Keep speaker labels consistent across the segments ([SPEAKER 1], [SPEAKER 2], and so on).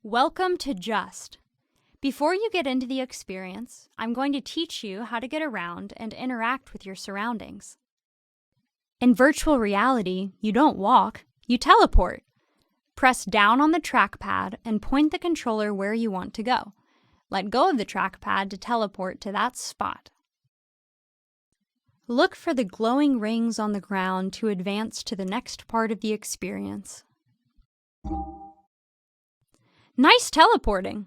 [SPEAKER 1] Welcome to Just. Before you get into the experience, I'm going to teach you how to get around and interact with your surroundings. In virtual reality, you don't walk, you teleport. Press down on the trackpad and point the controller where you want to go. Let go of the trackpad to teleport to that spot. Look for the glowing rings on the ground to advance to the next part of the experience. Nice teleporting!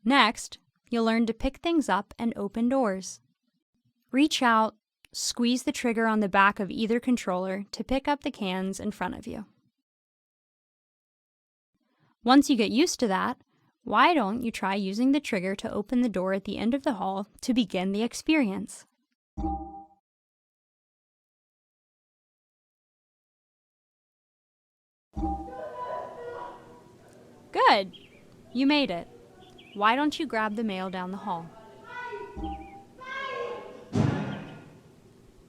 [SPEAKER 1] Next, you'll learn to pick things up and open doors. Reach out, squeeze the trigger on the back of either controller to pick up the cans in front of you. Once you get used to that, why don't you try using the trigger to open the door at the end of the hall to begin the experience? Good! You made it. Why don't you grab the mail down the hall?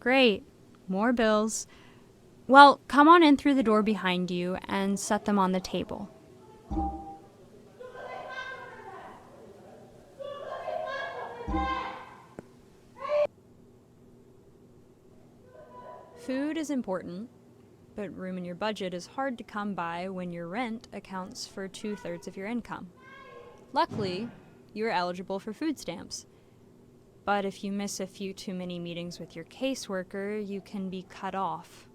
[SPEAKER 1] Great. More bills. Well, come on in through the door behind you and set them on the table. Food is important, but room in your budget is hard to come by when your rent accounts for 2/3 of your income. Luckily, you are eligible for food stamps. But if you miss a few too many meetings with your caseworker, you can be cut off,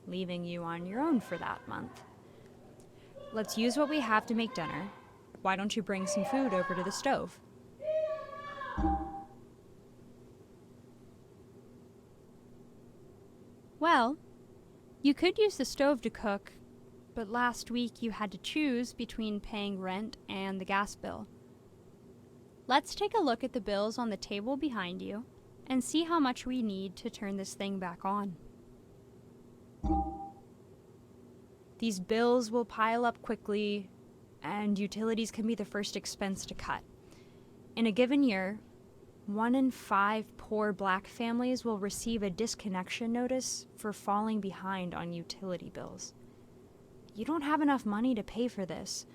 [SPEAKER 1] leaving you on your own for that month. Let's use what we have to make dinner. Why don't you bring some food over to the stove? Well, you could use the stove to cook, but last week you had to choose between paying rent and the gas bill. Let's take a look at the bills on the table behind you and see how much we need to turn this thing back on. These bills will pile up quickly, and utilities can be the first expense to cut. In a given year, 1 in 5 poor Black families will receive a disconnection notice for falling behind on utility bills. You don't have enough money to pay for this,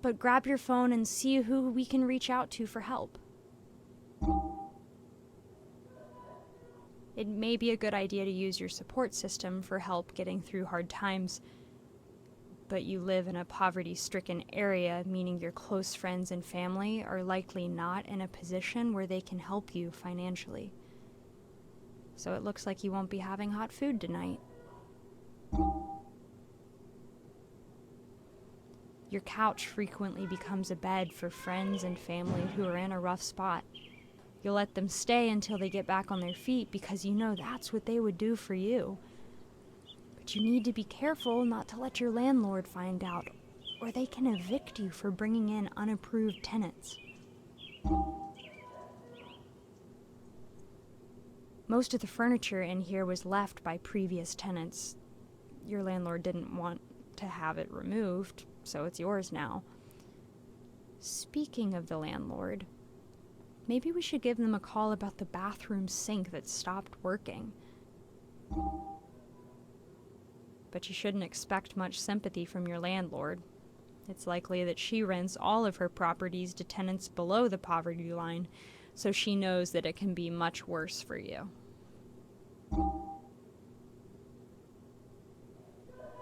[SPEAKER 1] but grab your phone and see who we can reach out to for help. It may be a good idea to use your support system for help getting through hard times, but you live in a poverty-stricken area, meaning your close friends and family are likely not in a position where they can help you financially. So it looks like you won't be having hot food tonight. Your couch frequently becomes a bed for friends and family who are in a rough spot. You'll let them stay until they get back on their feet because you know that's what they would do for you. But you need to be careful not to let your landlord find out, or they can evict you for bringing in unapproved tenants. Most of the furniture in here was left by previous tenants. Your landlord didn't want to have it removed, so it's yours now. Speaking of the landlord, maybe we should give them a call about the bathroom sink that stopped working. But you shouldn't expect much sympathy from your landlord. It's likely that she rents all of her properties to tenants below the poverty line, so she knows that it can be much worse for you.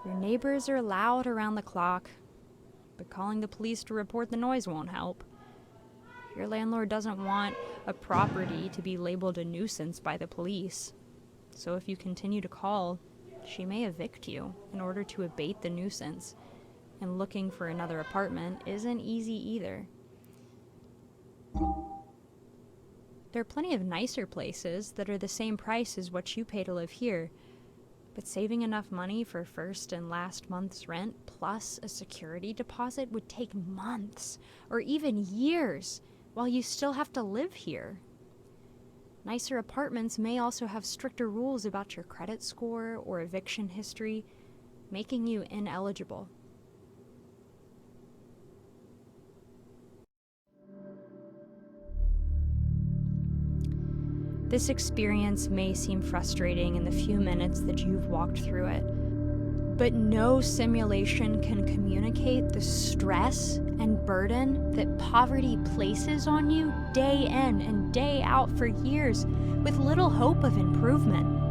[SPEAKER 1] Your neighbors are loud around the clock, but calling the police to report the noise won't help. Your landlord doesn't want a property to be labeled a nuisance by the police, so if you continue to call, she may evict you in order to abate the nuisance, and looking for another apartment isn't easy either. There are plenty of nicer places that are the same price as what you pay to live here, but saving enough money for first and last month's rent plus a security deposit would take months or even years while you still have to live here. Nicer apartments may also have stricter rules about your credit score or eviction history, making you ineligible. This experience may seem frustrating in the few minutes that you've walked through it, But no simulation can communicate the stress and burden that poverty places on you day in and day out for years with little hope of improvement.